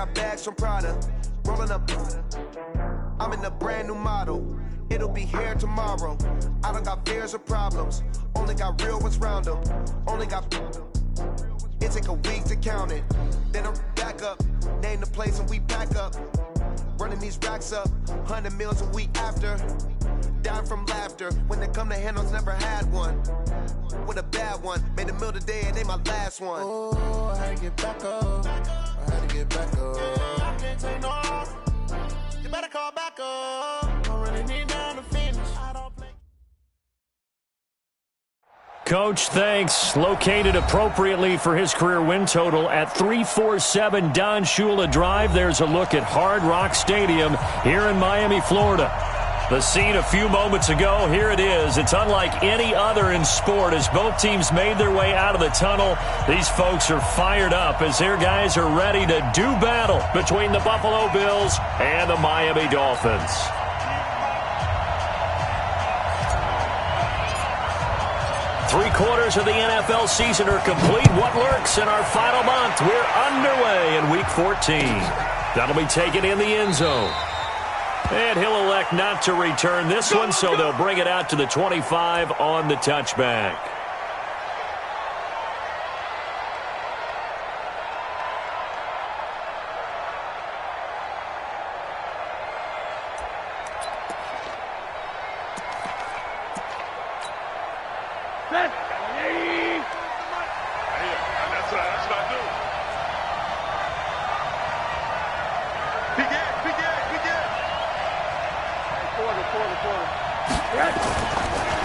got bags from Prada, rolling up. I'm in a brand new model. It'll be here tomorrow. I don't got fears or problems. Only got real ones round them. Only got. It take a week to count it. Then I'm back up. Name the place and we pack up. Running these racks up. 100 meals a week after. Dying from laughter. When it come to handles, never had one. With a bad one. Made a meal today and they my last one. Oh, I had to get back up. I had to get back up. I can't take no off. You better call back up. Don't really need down to finish. I don't play. Coach, thanks. Located appropriately for his career win total at 347 Don Shula Drive. There's a look at Hard Rock Stadium here in Miami, Florida. The scene a few moments ago, here it is. It's unlike any other in sport as both teams made their way out of the tunnel. These folks are fired up as their guys are ready to do battle between the Buffalo Bills and the Miami Dolphins. Three-quarters of the NFL season are complete. What lurks in our final month? We're underway in Week 14. That'll be taken in the end zone. And he'll elect not to return this one, so they'll bring it out to the 25 on the touchback.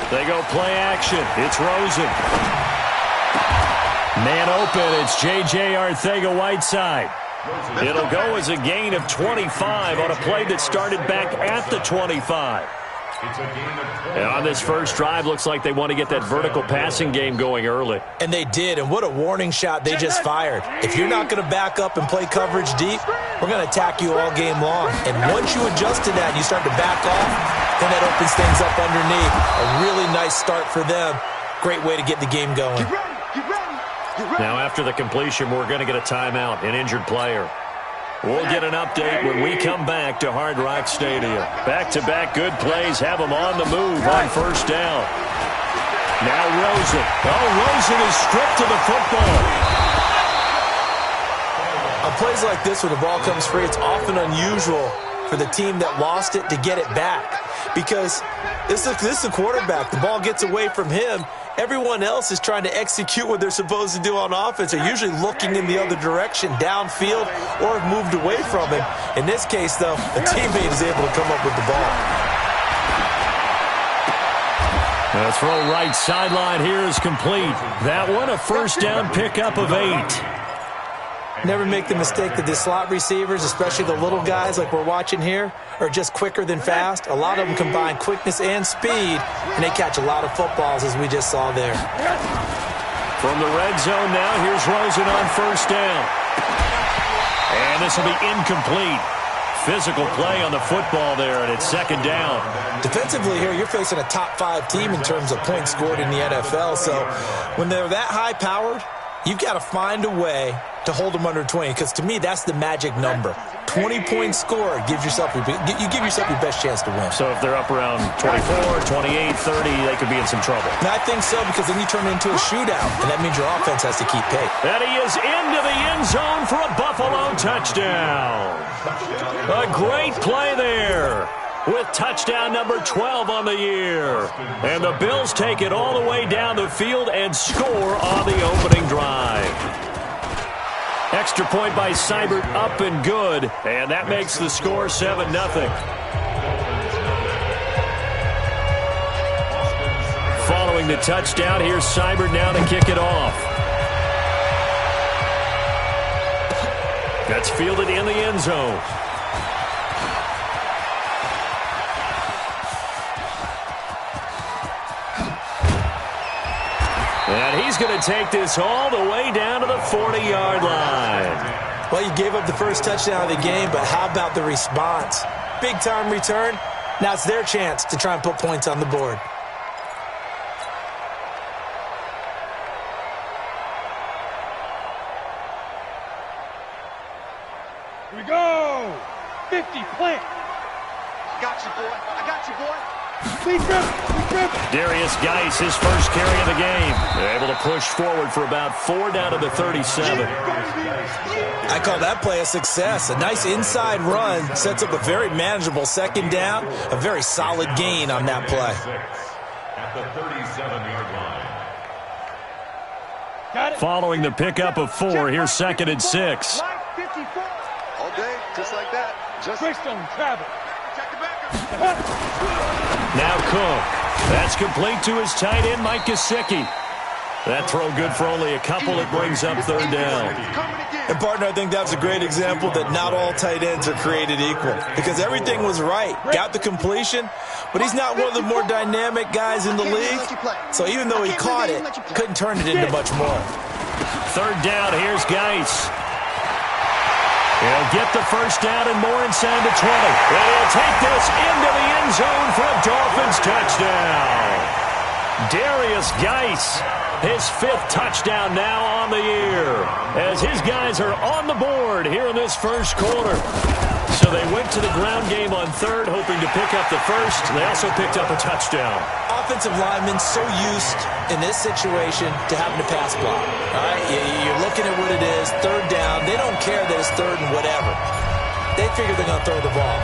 They go play action. It's Rosen. Man open. It's J.J. Arcega-Whiteside. It'll go as a gain of 25 on a play that started back at the 25. And on this first drive, looks like they want to get that vertical passing game going early. And they did, and what a warning shot they just fired. If you're not going to back up and play coverage deep, we're going to attack you all game long. And once you adjust to that and you start to back off, then that opens things up underneath. A really nice start for them. Great way to get the game going. Now after the completion, we're going to get a timeout, an injured player. We'll get an update when we come back to Hard Rock Stadium. Back-to-back good plays have them on the move on first down. Now Rosen. Oh, Rosen is stripped to the football. On plays like this where the ball comes free, it's often unusual for the team that lost it to get it back. Because this is a quarterback. The ball gets away from him. Everyone else is trying to execute what they're supposed to do on offense. They're usually looking in the other direction, downfield, or have moved away from him. In this case, though, the teammate is able to come up with the ball. The throw right sideline here is complete. That one, a first down pickup of 8. Never make the mistake that the slot receivers, especially the little guys like we're watching here, are just quicker than fast. A lot of them combine quickness and speed, and they catch a lot of footballs, as we just saw there. From the red zone now, here's Rosen on first down. And this will be incomplete. Physical play on the football there, and it's second down. Defensively here, you're facing a top-5 team in terms of points scored in the NFL, so when they're that high-powered, you've got to find a way to hold them under 20, because to me, that's the magic number. 20-point score gives yourself you give yourself your best chance to win. So if they're up around 24, 28, 30, they could be in some trouble. And I think so, because then you turn it into a shootout, and that means your offense has to keep pace. And he is into the end zone for a Buffalo touchdown. A great play there, with touchdown number 12 on the year. And the Bills take it all the way down the field and score on the opening drive. Extra point by Seibert, up and good. And that makes the score 7-0. Following the touchdown, here's Seibert now to kick it off. That's fielded in the end zone. And he's going to take this all the way down to the 40-yard line. Well, you gave up the first touchdown of the game, but how about the response? Big-time return. Now it's their chance to try and put points on the board. we go. 50, plant. I got you, boy. I got you, boy. Darius Geis, his first carry of the game. They're able to push forward for about 4 down to the 37. I call that play a success. A nice inside run sets up a very manageable second down. A very solid gain on that play. At the 37-yard line. Following the pickup of 4, here's 2nd and 6. All day, just like that. Just travel. check the back. Now Cook. That's complete to his tight end, Mike Gesicki. That throw good for only a couple. It brings up 3rd down. And, partner, I think that was a great example that not all tight ends are created equal because everything was right. Got the completion, but he's not one of the more dynamic guys in the league. So even though he caught it, couldn't turn it into much more. 3rd down, here's Geis. He'll get the first down and more inside the 20. And he'll take this into the end zone for a Dolphins touchdown. Darius Geis, his 5th touchdown now on the year, as his guys are on the board here in this first quarter. So they went to the ground game on 3rd, hoping to pick up the first. They also picked up a touchdown. Offensive linemen so used in this situation to having to pass block. All right, you're looking at what it is, 3rd down. They don't care that it's 3rd and whatever. They figure they're going to throw the ball.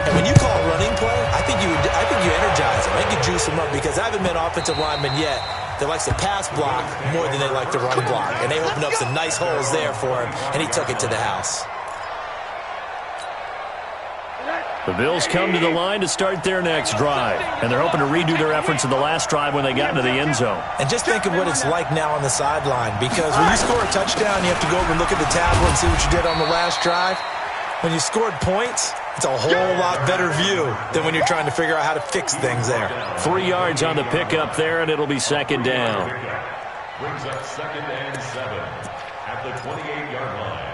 And when you call a running play, I think you energize them. I think you juice them up because I haven't met an offensive lineman yet that likes to pass block more than they like to run block. And they opened up some nice holes there for him, and he took it to the house. The Bills come to the line to start their next drive, and they're hoping to redo their efforts in the last drive when they got into the end zone. And just think of what it's like now on the sideline, because when you score a touchdown, you have to go over and look at the tablet and see what you did on the last drive. When you scored points, it's a whole lot better view than when you're trying to figure out how to fix things there. 3 yards on the pickup there, and it'll be 2nd down. Brings up 2nd and 7 at the 28-yard line.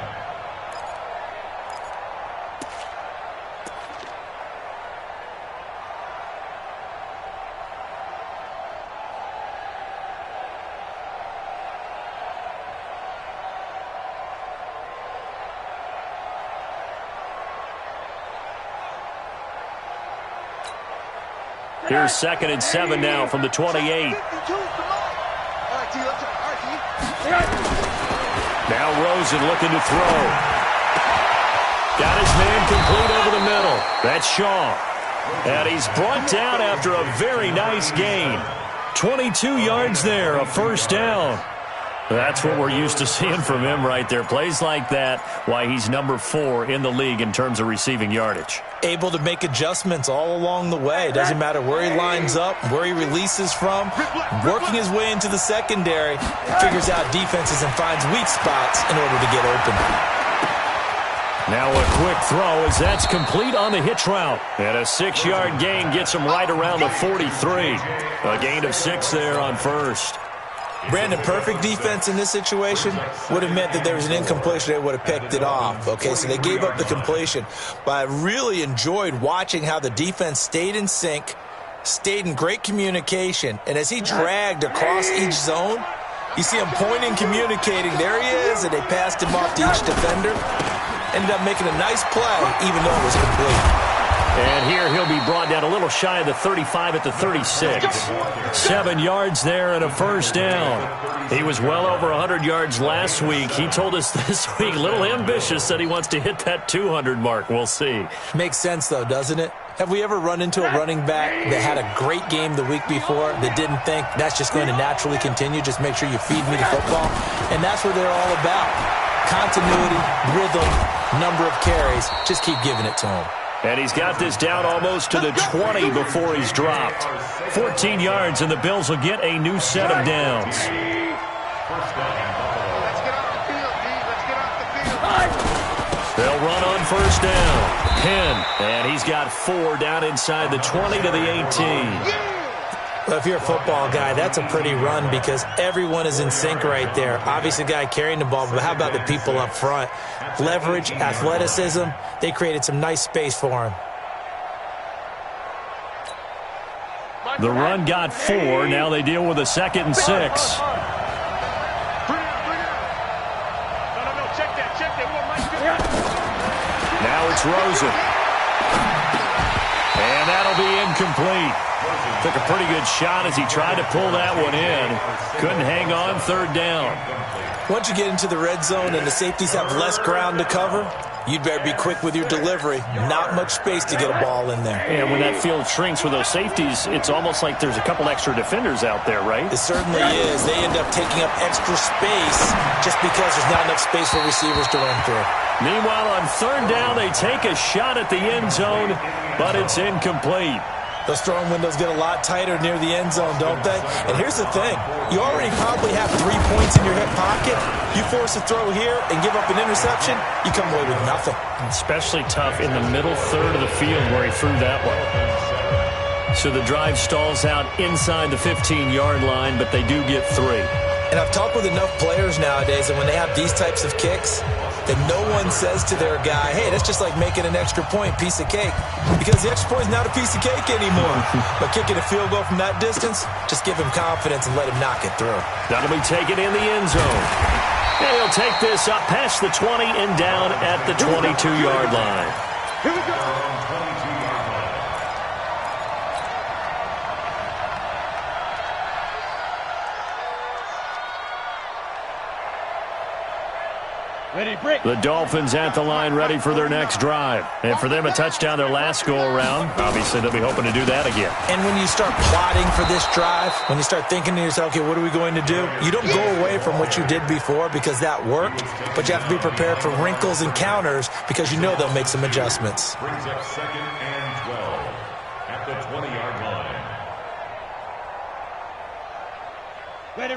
Here's 2nd and 7 now from the 28. Now Rosen looking to throw. Got his man complete over the middle. That's Shaw. And he's brought down after a very nice gain. 22 yards there, a 1st down. That's what we're used to seeing from him right there. Plays like that, why he's number 4 in the league in terms of receiving yardage. Able to make adjustments all along the way. Doesn't matter where he lines up, where he releases from. Working his way into the secondary, figures out defenses and finds weak spots in order to get open. Now a quick throw as that's complete on the hitch route. And a 6-yard gain gets him right around the 43. A gain of 6 there on 1st. Brandon, perfect defense in this situation would have meant that there was an incompletion. They would have picked it off. Okay, so they gave up the completion. But I really enjoyed watching how the defense stayed in sync, stayed in great communication. And as he dragged across each zone, you see him pointing, communicating. There he is, and they passed him off to each defender. Ended up making a nice play, even though it was complete. And here he'll be brought down a little shy of the 35 at the 36. 7 yards there and a 1st down. He was well over 100 yards last week. He told us this week, a little ambitious, said he wants to hit that 200 mark. We'll see. Makes sense, though, doesn't it? Have we ever run into a running back that had a great game the week before that didn't think that's just going to naturally continue? Just make sure you feed me the football. And that's what they're all about. Continuity, rhythm, number of carries. Just keep giving it to him. And he's got this down almost to the 20 before he's dropped. 14 yards, and the Bills will get a new set of downs. Let's get off the field, D. Let's get off the field. They'll run on 1st down. Penn, and he's got 4 down inside the 20 to the 18. Well, if you're a football guy, that's a pretty run because everyone is in sync right there. Obviously, the guy carrying the ball, but how about the people up front? Leverage, athleticism, they created some nice space for him. The run got 4. Now they deal with a 2nd and 6. No, check that. Now it's Rosen. And that'll be incomplete. Took a pretty good shot as he tried to pull that one in. Couldn't hang on, third down. Once you get into the red zone and the safeties have less ground to cover, you'd better be quick with your delivery. Not much space to get a ball in there. And when that field shrinks with those safeties, it's almost like there's a couple extra defenders out there, right? It certainly is. They end up taking up extra space just because there's not enough space for receivers to run through. Meanwhile, on third down, they take a shot at the end zone, but it's incomplete. Those throwing windows get a lot tighter near the end zone, don't they? And here's the thing. You already probably have 3 points in your hip pocket. You force a throw here and give up an interception, you come away with nothing. Especially tough in the middle third of the field where he threw that one. So the drive stalls out inside the 15-yard line, but they do get 3. And I've talked with enough players nowadays, and when they have these types of kicks, that no one says to their guy, hey, that's just like making an extra point, piece of cake. Because the extra point is not a piece of cake anymore. But kicking a field goal from that distance, just give him confidence and let him knock it through. That'll be taken in the end zone. And he'll take this up past the 20 and down at the 22-yard line. Here we go. The Dolphins at the line ready for their next drive. And for them, a touchdown their last go-around. Obviously, they'll be hoping to do that again. And when you start plotting for this drive, when you start thinking to yourself, okay, what are we going to do? You don't go away from what you did before because that worked, but you have to be prepared for wrinkles and counters because you know they'll make some adjustments. Brings up 2nd and 12 at the 20-yard line.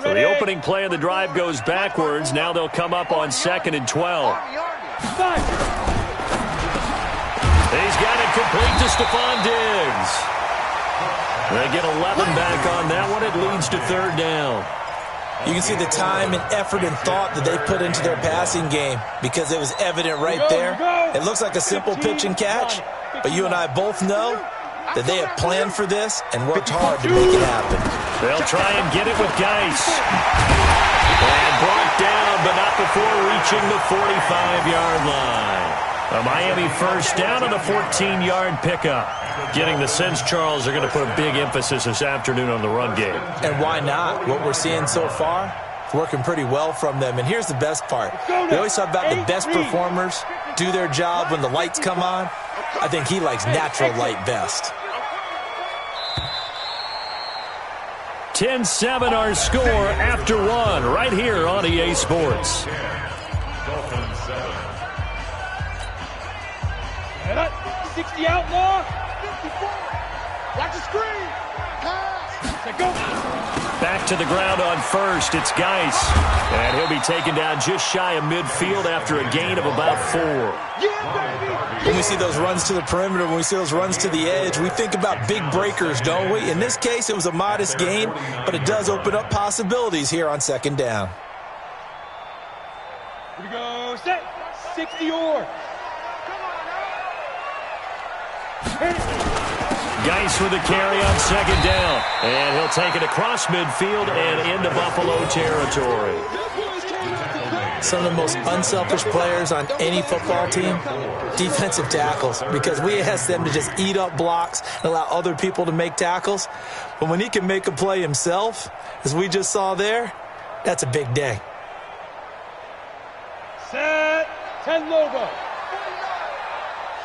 So the opening play of the drive goes backwards. Now they'll come up on 2nd and 12. He's got it complete to Stephon Diggs. They get 11 back on that one. It leads to third down. You can see the time and effort and thought that they put into their passing game because it was evident right there. It looks like a simple pitch and catch, but you and I both know that they have planned for this and worked hard to make it happen. They'll try and get it with Geis. And brought down, but not before reaching the 45-yard line. A Miami first down and a 14-yard pickup. Getting the sense, Charles, they're going to put a big emphasis this afternoon on the run game. And why not? What we're seeing so far, it's working pretty well from them. And here's the best part. We always talk about the best performers do their job when the lights come on. I think he likes natural light best. 10-7 our score after one right here on EA Sports. Dolphins 7. 60 outlaw. 54. Watch the screen. Pass. Go. Back to the ground on first. It's Geis. And he'll be taken down just shy of midfield after a gain of about 4. Yeah, baby. When we see those runs to the perimeter, when we see those runs to the edge, we think about big breakers, don't we? In this case, it was a modest gain, but it does open up possibilities here on 2nd down. Here we go. Set. 60 or. Geis with a carry on 2nd down. And he'll take it across midfield and into Buffalo territory. Some of the most unselfish players on any football team, defensive tackles, because we ask them to just eat up blocks and allow other people to make tackles. But when he can make a play himself, as we just saw there, that's a big day. Set. 10 Lobo.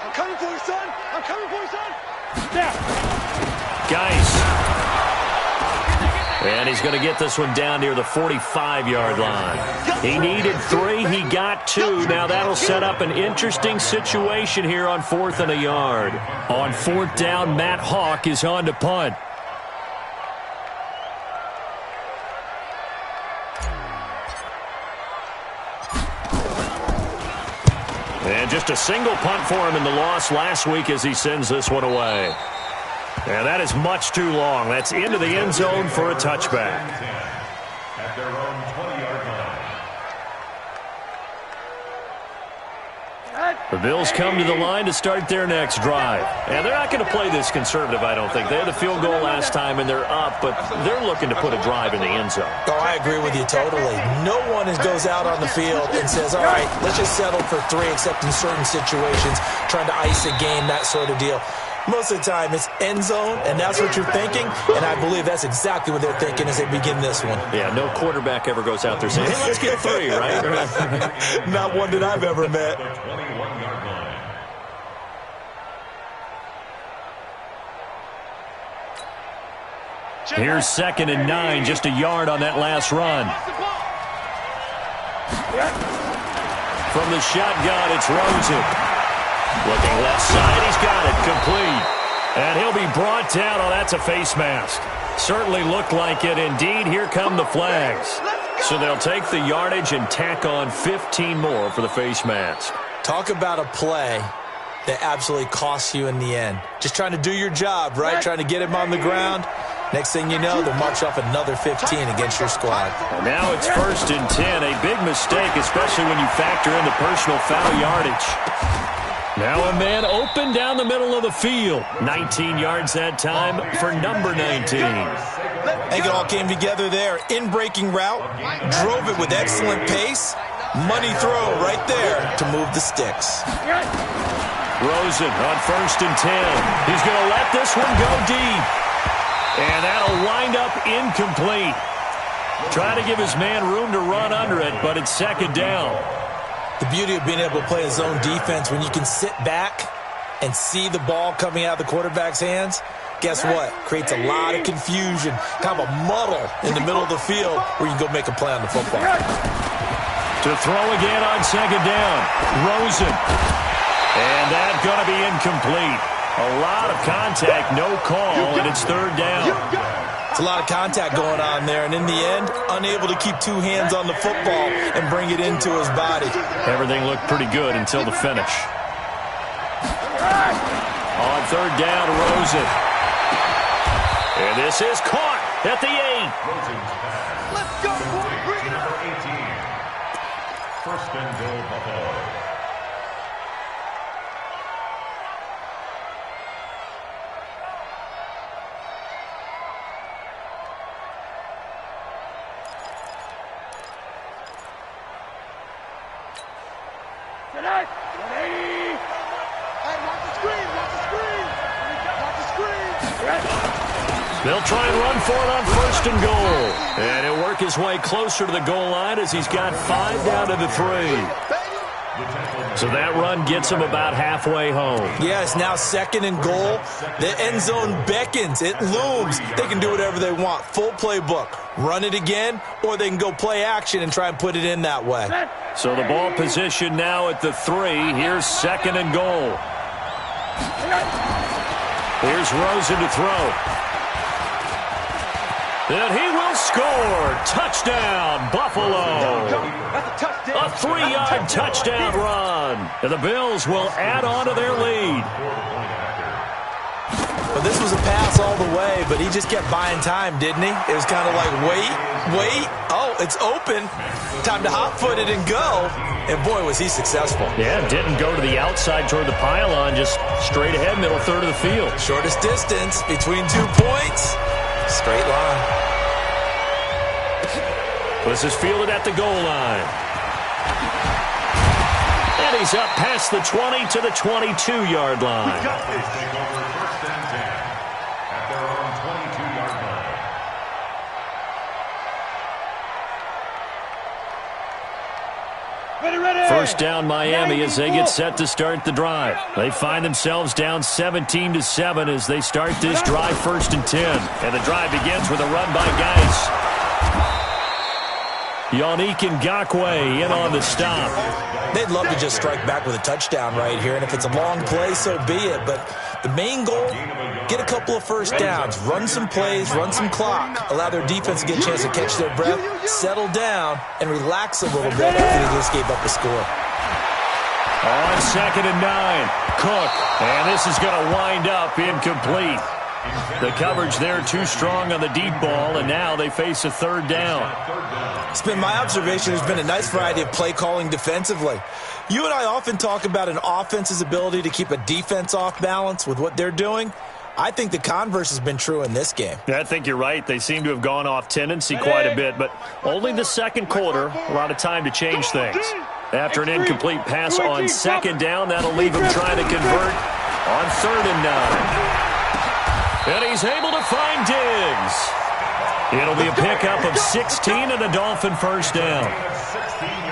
I'm coming for you, son. I'm coming for you, son. Now. Geis. And he's going to get this one down near the 45-yard line. He needed 3. He got 2. Now that'll set up an interesting situation here on 4th and a yard. On 4th down, Matt Hawk is on to punt. And just a single punt for him in the loss last week as he sends this one away. And that is much too long. That's into the end zone for a touchback. At their own 20-yard line. The Bills come to the line to start their next drive. And they're not going to play this conservative, I don't think. They had the field goal last time, and they're up, but they're looking to put a drive in the end zone. Oh, I agree with you totally. No one goes out on the field and says, all right, let's just settle for 3, except in certain situations, trying to ice a game, that sort of deal. Most of the time, it's end zone, and that's what you're thinking, and I believe that's exactly what they're thinking as they begin this one. Yeah, no quarterback ever goes out there saying, hey, let's get 3, right? Not one that I've ever met. Here's 2nd and 9, just a yard on that last run. From the shotgun, it's Rosen. Looking left side, he's got it, complete. And he'll be brought down. Oh, that's a face mask. Certainly looked like it. Indeed, here come the flags. So they'll take the yardage and tack on 15 more for the face mask. Talk about a play that absolutely costs you in the end. Just trying to do your job, right? Trying to get him on the ground. Next thing you know, they'll march off another 15 against your squad. And now it's 1st and 10. A big mistake, especially when you factor in the personal foul yardage. Now a man open down the middle of the field. 19 yards that time for number 19. I think it all came together there. In-breaking route, drove it with excellent pace. Money throw right there to move the sticks. Rosen on 1st and 10. He's going to let this one go deep. And that'll wind up incomplete. Trying to give his man room to run under it, but it's 2nd down. The beauty of being able to play a zone defense when you can sit back and see the ball coming out of the quarterback's hands, guess what? Creates a lot of confusion, kind of a muddle in the middle of the field where you can go make a play on the football. To throw again on 2nd down, Rosen. And that's going to be incomplete. A lot of contact, no call, and it's 3rd down. It's a lot of contact going on there, and in the end, unable to keep 2 hands on the football and bring it into his body. Everything looked pretty good until the finish. On 3rd down, Rosen. And this is caught at the 8. Let's go, boy. Bring it up. 18. 1st and goal, Buffalo. They'll try and run for it on 1st and goal. And he'll work his way closer to the goal line as he's got 5 down to the 3. So that run gets him about halfway home. Yes, now 2nd and goal. The end zone beckons. It looms. They can do whatever they want. Full playbook. Run it again, or they can go play action and try and put it in that way. So the ball position now at the 3. Here's 2nd and goal. Here's Rosen to throw. And he will score. Touchdown, Buffalo. A 3-yard touchdown run. And the Bills will add on to their lead. Well, this was a pass all the way, but he just kept buying time, didn't he? It was kind of like, wait. Oh, it's open. Time to hot-foot it and go. And, boy, was he successful. Yeah, didn't go to the outside toward the pylon, just straight ahead, middle third of the field. Shortest distance between 2 points. Straight line. This is fielded at the goal line. And he's up past the 20 to the 22-yard line. We got this. Take over 1st and 10 at their own 22-yard line. Ready. 1st down Miami as they get set to start the drive. They find themselves down 17-7 as they start this drive 1st and 10. And the drive begins with a run by Geis. Yannick Ngakoue in on the stop. They'd love to just strike back with a touchdown right here, and if it's a long play, so be it. But the main goal, get a couple of 1st downs, run some plays, run some clock, allow their defense to get a chance to catch their breath, settle down, and relax a little bit after they just gave up a score. On 2nd and 9, Cook, and this is going to wind up incomplete. The coverage there too strong on the deep ball, and now they face a third down. It's been my observation there's been a nice variety of play calling defensively. You and I often talk about an offense's ability to keep a defense off balance with what they're doing. I think the converse has been true in this game. I think you're right. They seem to have gone off tendency quite a bit, but only the second quarter, a lot of time to change things. After an incomplete pass on second down, that'll leave him trying to convert on 3rd and 9. And he's able to find Diggs. It'll be a pickup of 16 and a Dolphin first down.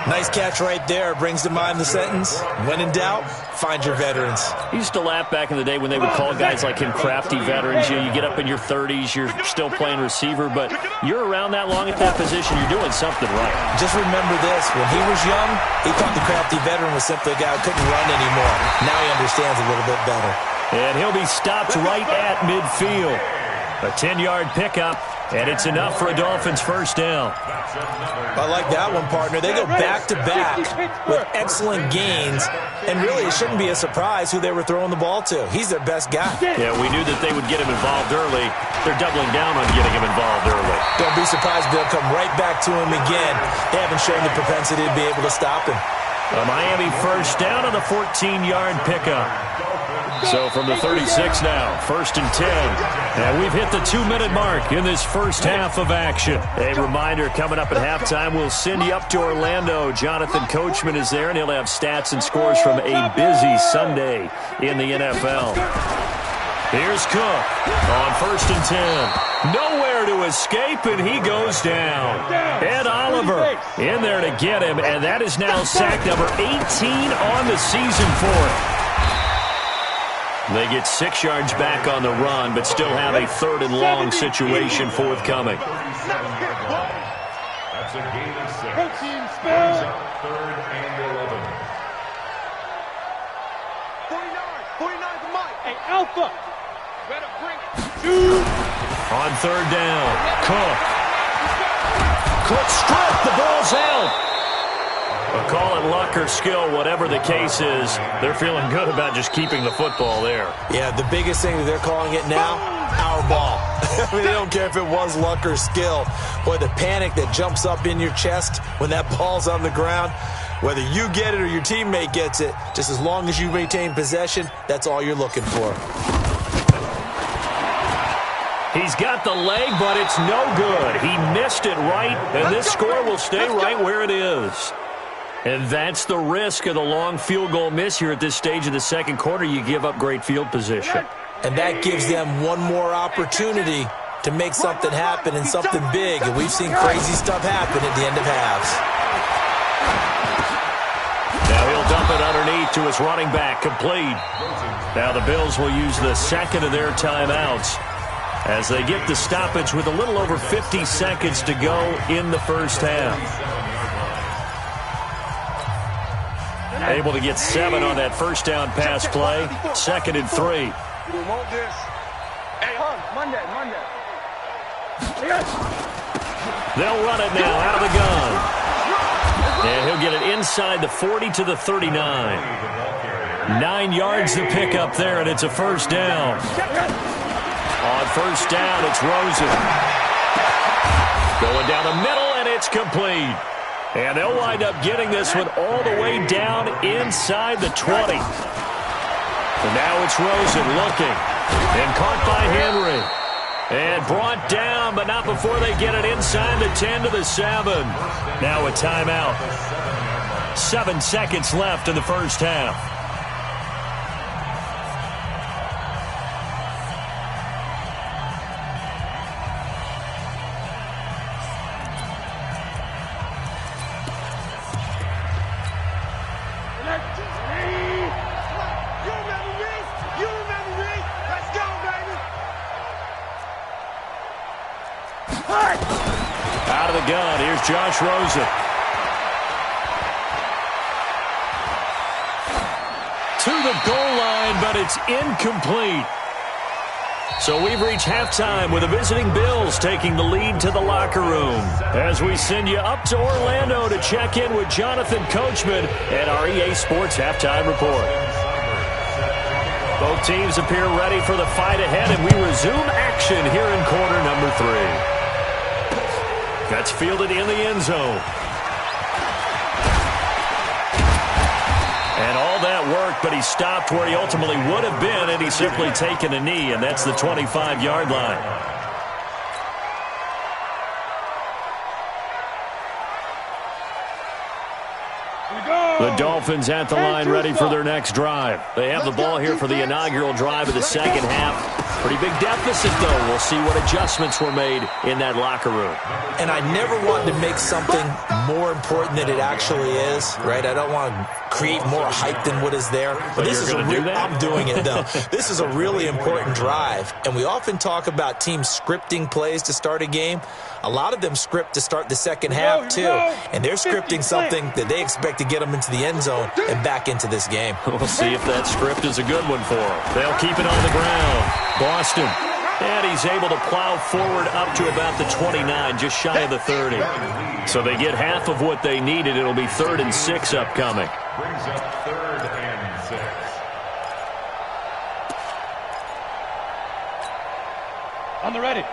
Nice catch right there. Brings to mind the sentence, when in doubt, find your veterans. He used to laugh back in the day when they would call guys like him crafty veterans. You get up in your 30s, you're still playing receiver, but you're around that long at that position, you're doing something right. Just remember this, when he was young, he thought the crafty veteran was simply a guy who couldn't run anymore. Now he understands a little bit better. And he'll be stopped right at midfield. A 10-yard pickup, and it's enough for a Dolphins first down. I like that one, partner. They go back-to-back with excellent gains, and really it shouldn't be a surprise who they were throwing the ball to. He's their best guy. Yeah, we knew that they would get him involved early. They're doubling down on getting him involved early. Don't be surprised they'll come right back to him again. They haven't shown the propensity to be able to stop him. A Miami first down on the 14-yard pickup. So from the 36 now, 1st and 10. And we've hit the 2-minute mark in this first half of action. A reminder, coming up at halftime, we'll send you up to Orlando. Jonathan Coachman is there, and he'll have stats and scores from a busy Sunday in the NFL. Here's Cook on 1st and 10. Nowhere to escape, and he goes down. Ed Oliver in there to get him, and that is now sack number 18 on the season for him. They get 6 yards back on the run, but still have a 3rd and long situation forthcoming. That's a gain of 6. Protein spell. 3rd and 11. 49 to Mike. Hey, Alpha. Better bring it. On 3rd down, Cook stripped, the ball's out. Well, call it luck or skill, whatever the case is, they're feeling good about just keeping the football there. Yeah, the biggest thing that they're calling it now, our ball. I mean, they don't care if it was luck or skill. Boy, the panic that jumps up in your chest when that ball's on the ground, whether you get it or your teammate gets it, just as long as you maintain possession, that's all you're looking for. He's got the leg, but it's no good. He missed it right, and this score will stay right where it is. And that's the risk of the long field goal miss here at this stage of the second quarter. You give up great field position. And that gives them one more opportunity to make something happen and something big. And we've seen crazy stuff happen at the end of halves. Now he'll dump it underneath to his running back, complete. Now the Bills will use the second of their timeouts as they get the stoppage with a little over 50 seconds to go in the first half. Able to get 7 on that first down pass play. 2nd and 3. They'll run it now out of the gun. And he'll get it inside the 40 to the 39. 9 yards to pick up there, and it's a first down. On first down, it's Rosen. Going down the middle, and it's complete. And they'll wind up getting this one all the way down inside the 20. And now it's Rosen looking. And caught by Henry. And brought down, but not before they get it inside the 10 to the 7. Now a timeout. 7 seconds left in the first half. Out of the gun, here's Josh Rosen. To the goal line, but it's incomplete. So we've reached halftime with the visiting Bills taking the lead to the locker room. As we send you up to Orlando to check in with Jonathan Coachman and our EA Sports Halftime Report. Both teams appear ready for the fight ahead, and we resume action here in quarter number 3. That's fielded in the end zone. And all that work, but he stopped where he ultimately would have been, and he's simply taken a knee, and that's the 25-yard line. The Dolphins at the line ready for their next drive. They have the ball here for the inaugural drive of the second half. Pretty big deficit, though. We'll see what adjustments were made in that locker room. And I never want to make something more important than it actually is, right? I don't want to create more hype than what is there. But this is I'm doing it, though. This is a really important drive. And we often talk about teams scripting plays to start a game. A lot of them script to start the second half, too. And they're scripting something that they expect to get them into the end zone and back into this game. We'll see if that script is a good one for them. They'll keep it on the ground. Boston. And he's able to plow forward up to about the 29, just shy of the 30. So they get half of what they needed. It'll be 3rd and 6 upcoming. Brings up 3rd and 6. On the ready.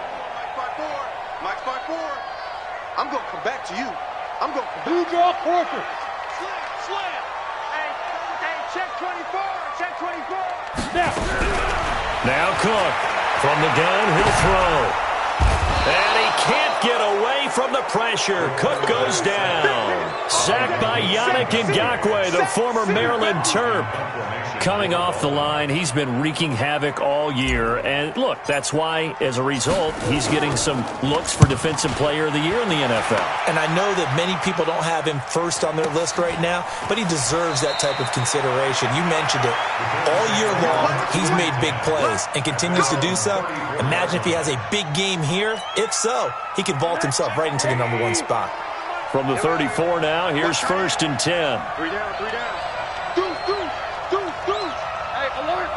Mike 5-4. I'm going to come back to you. I'm going to Blue draw quarter. Slam. Hey, check 24. Check 24. Now Cook. From the gun, he'll throw. And he can't get away from the pressure. Cook goes down. Sacked by Yannick Ngakoue, the former Maryland Terp. Coming off the line, he's been wreaking havoc all year. And look, that's why, as a result, he's getting some looks for Defensive Player of the Year in the NFL. And I know that many people don't have him first on their list right now, but he deserves that type of consideration. You mentioned it. All year long, he's made big plays and continues to do so. Imagine if he has a big game here. If so, he could vault himself right into the number 1 spot. From the 34 now, here's 1st and 10. 3 down, 3 down. Deuce. Hey, alert.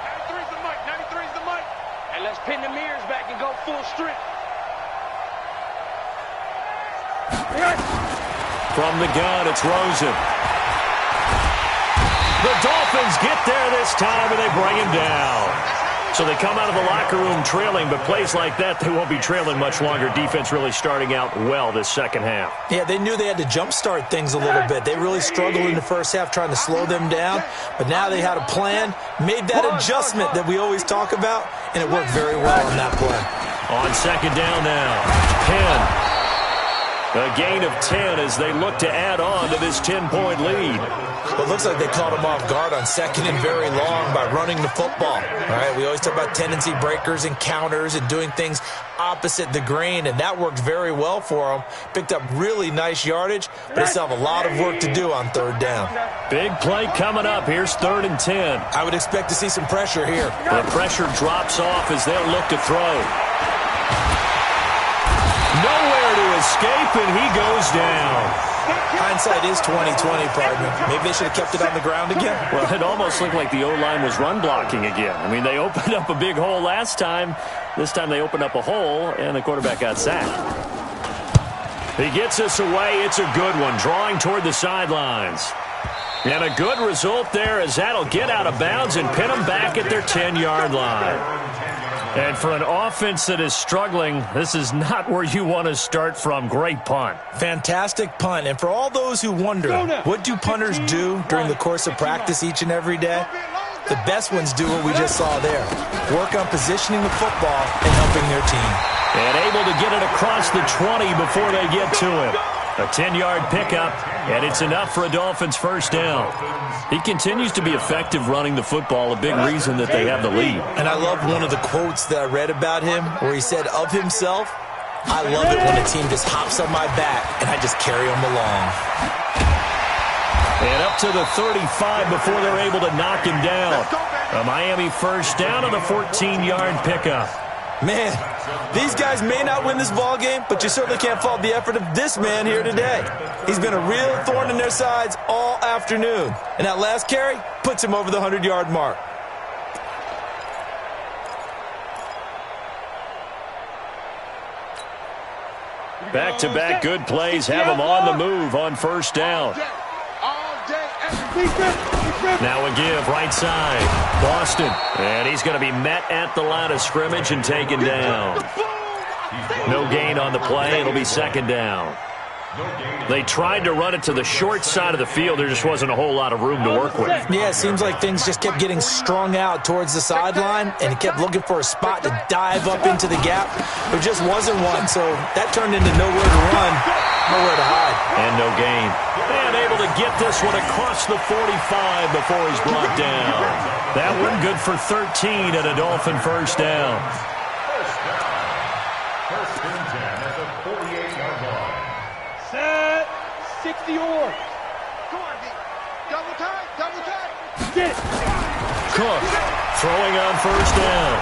93's the mic. Hey, let's pin the mirrors back and go full strength. From the gun, it's Rosen. The Dolphins get there this time, and they bring him down. So they come out of the locker room trailing, but plays like that, they won't be trailing much longer. Defense really starting out well this second half. Yeah, they knew they had to jumpstart things a little bit. They really struggled in the first half trying to slow them down, but now they had a plan, made that adjustment that we always talk about, and it worked very well on that play. On second down now, Penn. A gain of 10 as they look to add on to this 10-point lead. Well, it looks like they caught him off guard on 2nd and very long by running the football. All right, we always talk about tendency breakers and counters and doing things opposite the grain, and that worked very well for them. Picked up really nice yardage, but they still have a lot of work to do on 3rd down. Big play coming up. Here's 3rd and 10. I would expect to see some pressure here. The pressure drops off as they'll look to throw. Nowhere to escape, and he goes down. Hindsight is 20/20, partner. Maybe they should have kept it on the ground again. Well, it almost looked like the O-line was run blocking again. I mean, they opened up a big hole last time. This time they opened up a hole, and the quarterback got sacked. He gets us away. It's a good one, drawing toward the sidelines. And a good result there as that'll get out of bounds and pin them back at their 10-yard line. And for an offense that is struggling, this is not where you want to start from. Great punt. Fantastic punt. And for all those who wonder, what do punters do during the course of practice each and every day? The best ones do what we just saw there. Work on positioning the football and helping their team. And able to get it across the 20 before they get to him. A 10-yard pickup, and it's enough for a Dolphins first down. He continues to be effective running the football, a big reason that they have the lead. And I love one of the quotes that I read about him where he said of himself, I love it when a team just hops on my back and I just carry them along. And up to the 35 before they're able to knock him down. A Miami first down on the 14-yard pickup. Man, these guys may not win this ball game, but you certainly can't fault the effort of this man here today. He's been a real thorn in their sides all afternoon. And that last carry puts him over the 100-yard mark. Back-to-back good plays have him on the move on first down. Now a give, right side. Boston. And he's going to be met at the line of scrimmage and taken down. No gain on the play. It'll be second down. They tried to run it to the short side of the field. There just wasn't a whole lot of room to work with. Yeah, it seems like things just kept getting strung out towards the sideline, and he kept looking for a spot to dive up into the gap. There just wasn't one, so that turned into nowhere to run, nowhere to hide. And no gain. And able to get this one across the 45 before he's brought down. That one good for 13 at a Dolphin first down. First and 10 at the 48-yard line. Set. 60 or. Come on, D. Double time. Get it. Cook throwing on first down.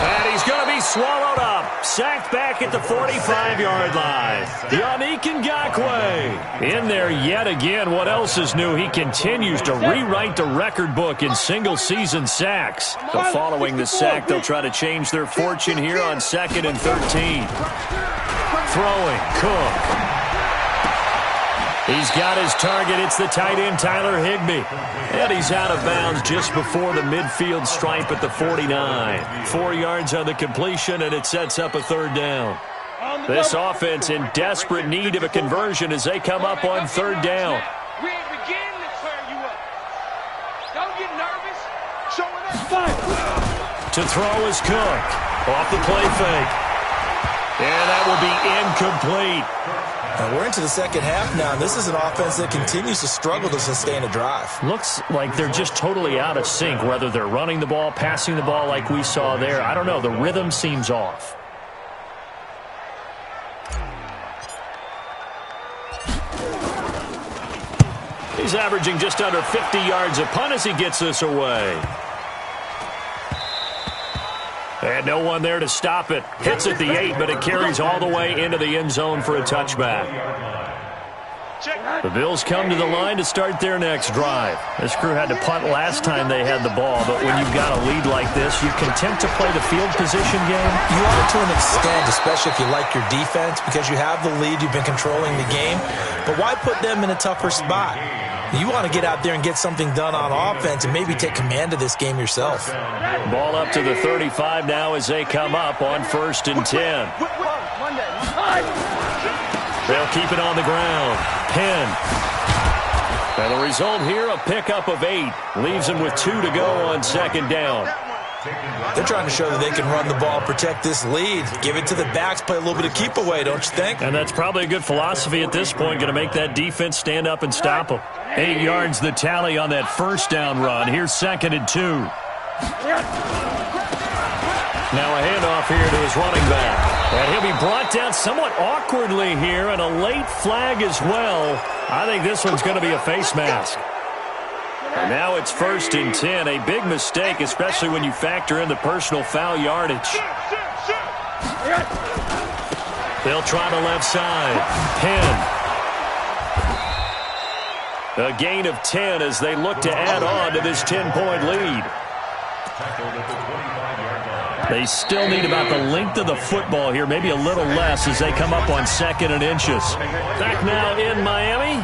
And he's going to be swallowed up. Sacked back at the 45-yard line. Yannick Ngakoue in there yet again. What else is new? He continues to rewrite the record book in single-season sacks. But following the sack, they'll try to change their fortune here on 2nd and 13. Throwing, Cook. He's got his target. It's the tight end, Tyler Higbee. And he's out of bounds just before the midfield stripe at the 49. 4 yards on the completion, and it sets up a third down. This offense in desperate need of a conversion as they come up on third down. We ain't beginning to turn you up. Don't get nervous. Showing up. To throw is Cook. Off the play fake. And that will be incomplete. And we're into the second half now. This is an offense that continues to struggle to sustain a drive. Looks like they're just totally out of sync, whether they're running the ball, passing the ball like we saw there. I don't know. The rhythm seems off. He's averaging just under 50 yards a punt as he gets this away. And no one there to stop it. Hits at the 8, but it carries all the way into the end zone for a touchback. The Bills come to the line to start their next drive. This crew had to punt last time they had the ball, but when you've got a lead like this, you're content to play the field position game? You are to an extent, especially if you like your defense, because you have the lead, you've been controlling the game. But why put them in a tougher spot? You want to get out there and get something done on offense and maybe take command of this game yourself. Ball up to the 35 now as they come up on 1st and 10. They'll keep it on the ground. Penn. And the result here, a pickup of 8. Leaves them with 2 to go on 2nd down. They're trying to show that they can run the ball, protect this lead. Give it to the backs, play a little bit of keep away, don't you think? And that's probably a good philosophy at this point, going to make that defense stand up and stop them. 8 yards the tally on that first down run. Here's 2nd and 2. Now a handoff here to his running back. And he'll be brought down somewhat awkwardly here, and a late flag as well. I think this one's going to be a face mask. And now it's 1st and 10. A big mistake, especially when you factor in the personal foul yardage. They'll try the left side. Penn. A gain of 10 as they look to add on to this 10-point lead. They still need about the length of the football here, maybe a little less as they come up on 2nd and inches. Back now in Miami.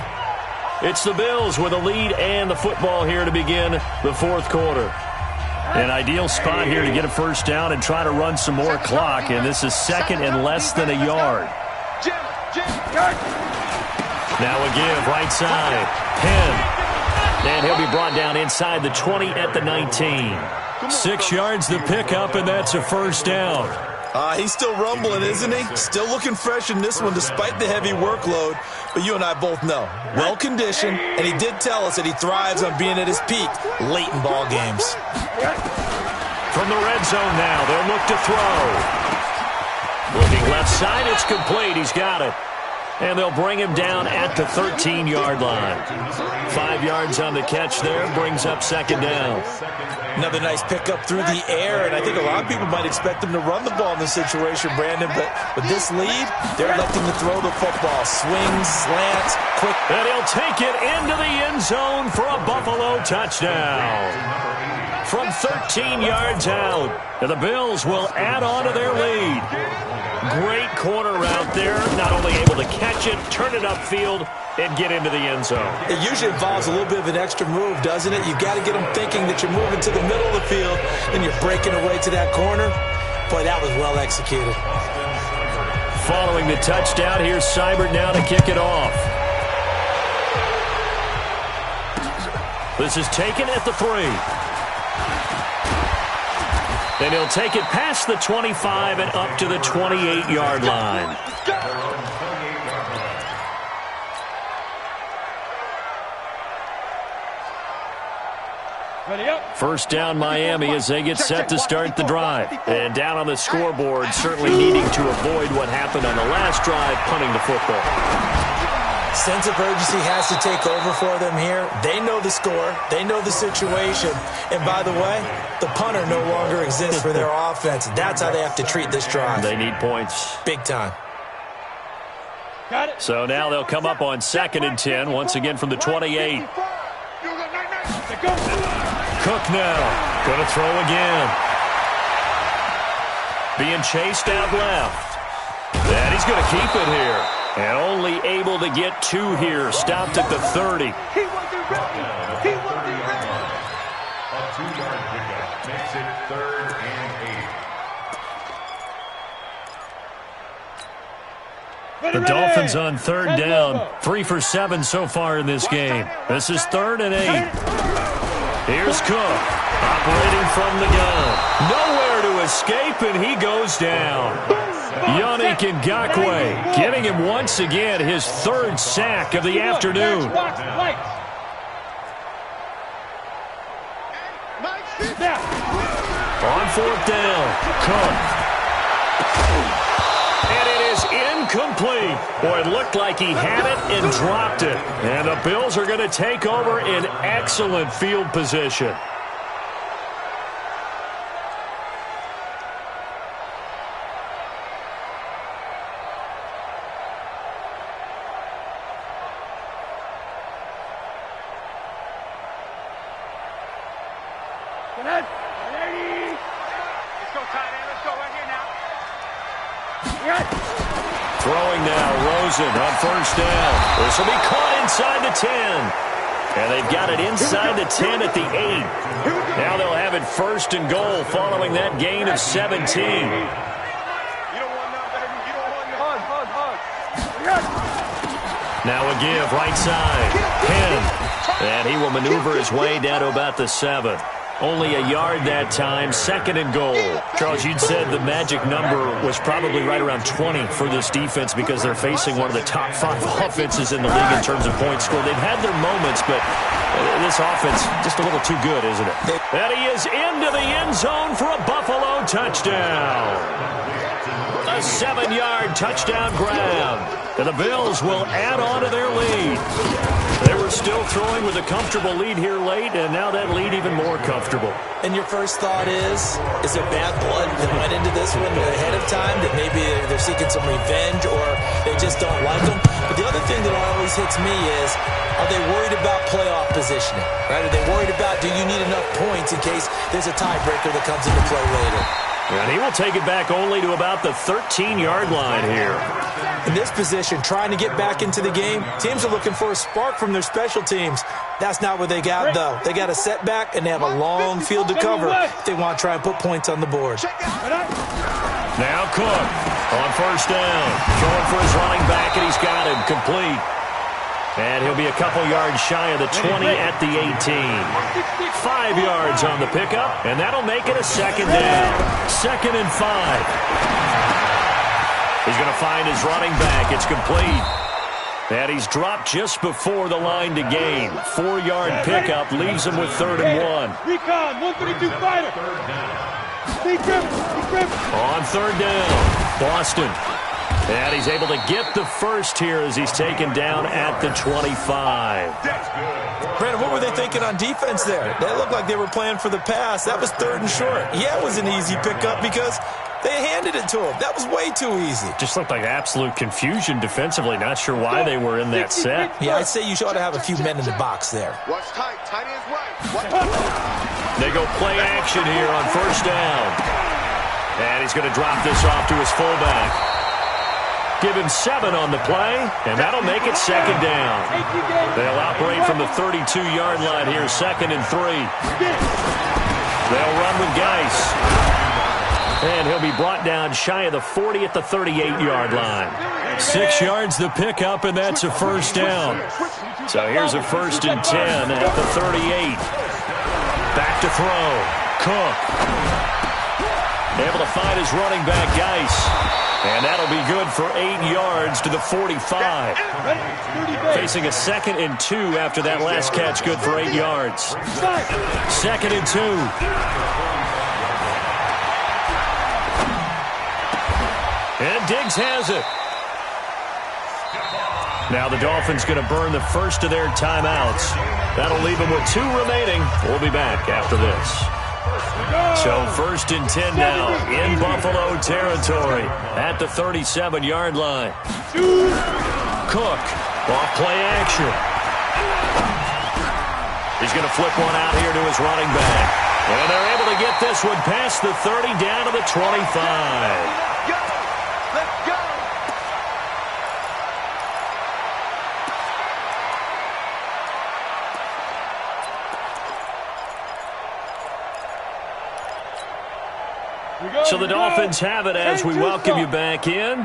It's the Bills with a lead and the football here to begin the 4th quarter. An ideal spot here to get a first down and try to run some more clock, and this is 2nd and less than a yard. Now a give, right side. Penn. And he'll be brought down inside the 20 at the 19. 6 yards the pickup, and that's a first down. He's still rumbling, isn't he? Still looking fresh in this one despite the heavy workload. But you and I both know, well-conditioned, and he did tell us that he thrives on being at his peak late in ball games. From the red zone now, they'll look to throw. Looking left side, it's complete. He's got it. And they'll bring him down at the 13-yard line. 5 yards on the catch there, brings up 2nd down. Another nice pickup through the air, and I think a lot of people might expect him to run the ball in this situation, Brandon, but with this lead, they're electing to throw the football. Swings, slants, quick. And he'll take it into the end zone for a Buffalo touchdown. From 13 yards out, and the Bills will add on to their lead. Great corner out there, not only catch it, turn it upfield, and get into the end zone. It usually involves a little bit of an extra move, doesn't it? You've got to get them thinking that you're moving to the middle of the field and you're breaking away to that corner. Boy, that was well executed. Following the touchdown, here's Seibert now to kick it off. This is taken at the 3. And he'll take it past the 25 and up to the 28-yard line. First down, Miami, as they get set to start the drive. And down on the scoreboard, certainly needing to avoid what happened on the last drive, punting the football. Sense of urgency has to take over for them here. They know the score. They know the situation. And by the way, the punter no longer exists for their offense. That's how they have to treat this drive. They need points. Big time. Got it. So now they'll come up on 2nd and 10, once again from the 28. Cook now. Going to throw again. Being chased out left. And he's going to keep it here. And only able to get 2 here. Stopped at the 30. He wasn't ready. He wasn't ready. A 2-yard pickup makes it 3rd and 8. The Dolphins on 3rd down. 3 for 7 so far in this game. This is 3rd and 8. Here's Cook, operating from the gun. Nowhere to escape, and he goes down. Yannick Ngakoue getting him once again his 3rd sack of the afternoon. On 4th down, Cook. And it is incomplete. Boy, it looked like he had it and dropped it. And the Bills are going to take over in excellent field position. Throwing now, Rosen on 1st down. This will be caught inside the 10. And they've got it inside the 10 at the 8. Now they'll have it 1st and goal following that gain of 17. Now a give, right side. Penn. And he will maneuver his way down to about the 7. Only a yard that time, 2nd and goal. Charles, you'd said the magic number was probably right around 20 for this defense because they're facing one of the top 5 offenses in the league in terms of points scored. They've had their moments, but this offense just a little too good, isn't it? And he is into the end zone for a Buffalo touchdown. A 7-yard touchdown grab. And the Bills will add on to their lead. They were still throwing with a comfortable lead here late, and now that lead even more comfortable. And your first thought is there bad blood that went into this one ahead of time, that maybe they're seeking some revenge or they just don't like them? But the other thing that always hits me is, are they worried about playoff positioning? Right? Are they worried about, do you need enough points in case there's a tiebreaker that comes into play later? And he will take it back only to about the 13-yard line here. In this position, trying to get back into the game, teams are looking for a spark from their special teams. That's not what they got, though. They got a setback, and they have a long field to cover if they want to try and put points on the board. Now Cook on 1st down. Throwing for his running back, and he's got him complete. And he'll be a couple yards shy of the 20 at the 18. 5 yards on the pickup, and that'll make it a 2nd down. 2nd and 5. He's going to find his running back. It's complete. And he's dropped just before the line to gain. 4-yard pickup leaves him with 3rd and 1. Recon, 132 fighter. On 3rd down, Boston. And he's able to get the first here as he's taken down at the 25. Brandon, what were they thinking on defense there? They looked like they were playing for the pass. That was 3rd and short. Yeah, it was an easy pickup because they handed it to him. That was way too easy. Just looked like absolute confusion defensively. Not sure why they were in that set. Yeah, I'd say you ought to have a few men in the box there. Watch tight. Tight is right. They go play action here on 1st down. And he's going to drop this off to his fullback. Give him 7 on the play, and that'll make it second down. They'll operate from the 32-yard line here, 2nd and 3. They'll run with Geis. And he'll be brought down shy of the 40 at the 38-yard line. 6 yards the pickup, and that's a first down. So here's a 1st and 10 at the 38. Back to throw. Cook. Able to find his running back, Geis. And that'll be good for 8 yards to the 45. Facing a 2nd and 2 after that last catch, good for 8 yards. 2nd and 2. And Diggs has it. Now the Dolphins going to burn the first of their timeouts. That'll leave them with 2 remaining. We'll be back after this. So 1st and 10 now in Buffalo territory at the 37-yard line. Cook off play action. He's going to flip one out here to his running back. And they're able to get this one past the 30 down to the 25. So the Dolphins have it as we welcome you back in.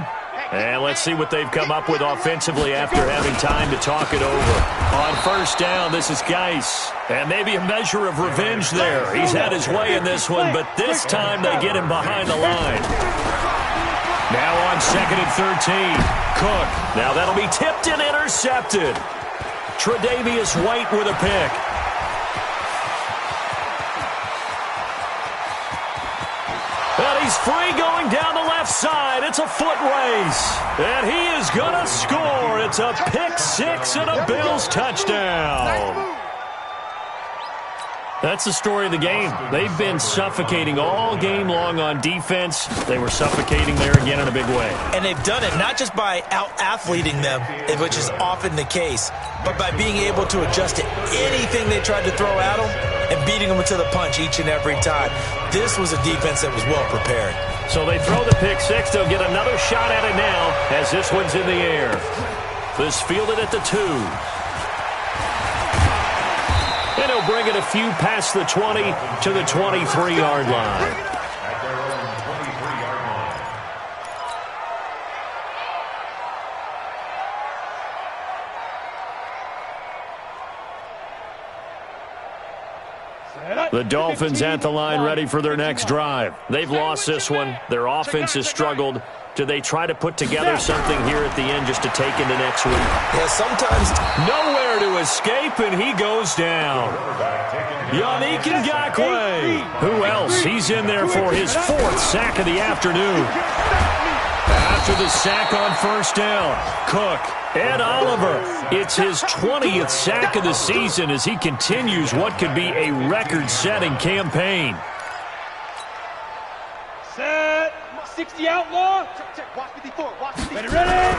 And let's see what they've come up with offensively after having time to talk it over. On 1st down, this is Geis. And maybe a measure of revenge there. He's had his way in this one, but this time they get him behind the line. Now on 2nd and 13. Cook. Now that'll be tipped and intercepted. Tre'Davious White with a pick. And he's free going down the left side. It's a foot race. And he is going to score. It's a pick 6 and a Bills touchdown. That's the story of the game. They've been suffocating all game long on defense. They were suffocating there again in a big way. And they've done it not just by out-athleting them, which is often the case, but by being able to adjust to anything they tried to throw at them and beating them to the punch each and every time. This was a defense that was well prepared. So they throw the pick 6. They'll get another shot at it now as this one's in the air. This fielded at the 2. And he'll bring it a few past the 20 to the 23-yard line. At their own 23-yard line. The Dolphins at the line ready for their next drive. They've lost this one. Their offense has struggled. Do they try to put together something here at the end just to take into next week? Yeah, sometimes. Nowhere to escape, and he goes down. Yannick Ngakoue. Who else? He's in there for his 4th sack of the afternoon. After the sack on 1st down, Cook. Ed Oliver, it's his 20th sack of the season as he continues what could be a record-setting campaign. Set. 60 outlaw. Check. Watch 54. Watch 54. Ready.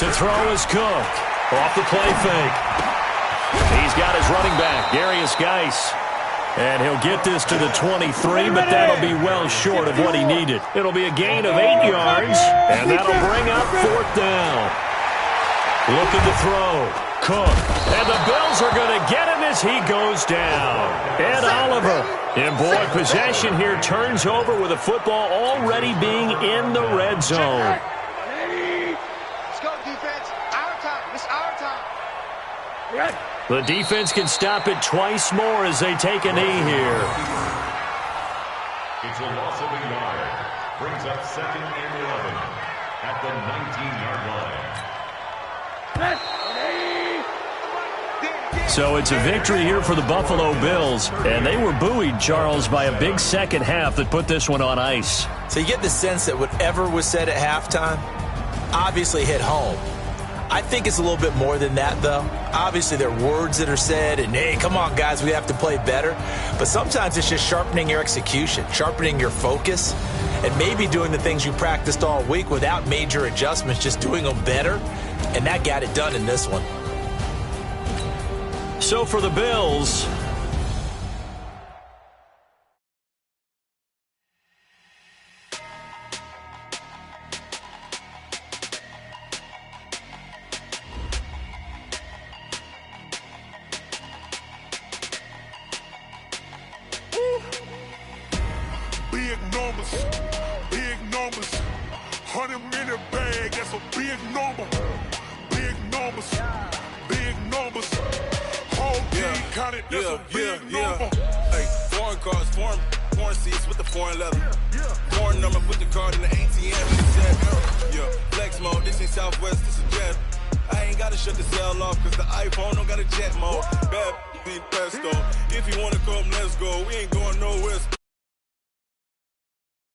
To throw is Cook. Off the play fake. He's got his running back, Darius Geis. And he'll get this to the 23, but that'll be well short of what he needed. It'll be a gain of 8 yards, and that'll bring up 4th down. Looking to throw. Cook. And the Bills are going to get him as he goes down. Ed Oliver. And boy, possession here turns over with the football already being in the red zone. Let's go, defense. Our time. It's our time. Right. The defense can stop it twice more as they take a knee here. It's a loss of a yard. Brings up 2nd and 11 at the 19-yard line. So it's a victory here for the Buffalo Bills, and they were buoyed, Charles, by a big second half that put this one on ice. So you get the sense that whatever was said at halftime obviously hit home. I think it's a little bit more than that, though. Obviously, there are words that are said, and, hey, come on, guys, we have to play better. But sometimes it's just sharpening your execution, sharpening your focus, and maybe doing the things you practiced all week without major adjustments, just doing them better. And that got it done in this one. So for the Bills, in the bag, that's a big number. Big numbers, big numbers. Whole team counted, that's a big number. Hey, foreign cars, foreign seats with the foreign leather. Foreign number, put the card in the ATM and it said, yeah, flex mode, this ain't Southwest, this is jet. I ain't gotta shut the cell off, cause the iPhone don't got a jet mode. Bad be pesto, if you wanna come, let's go.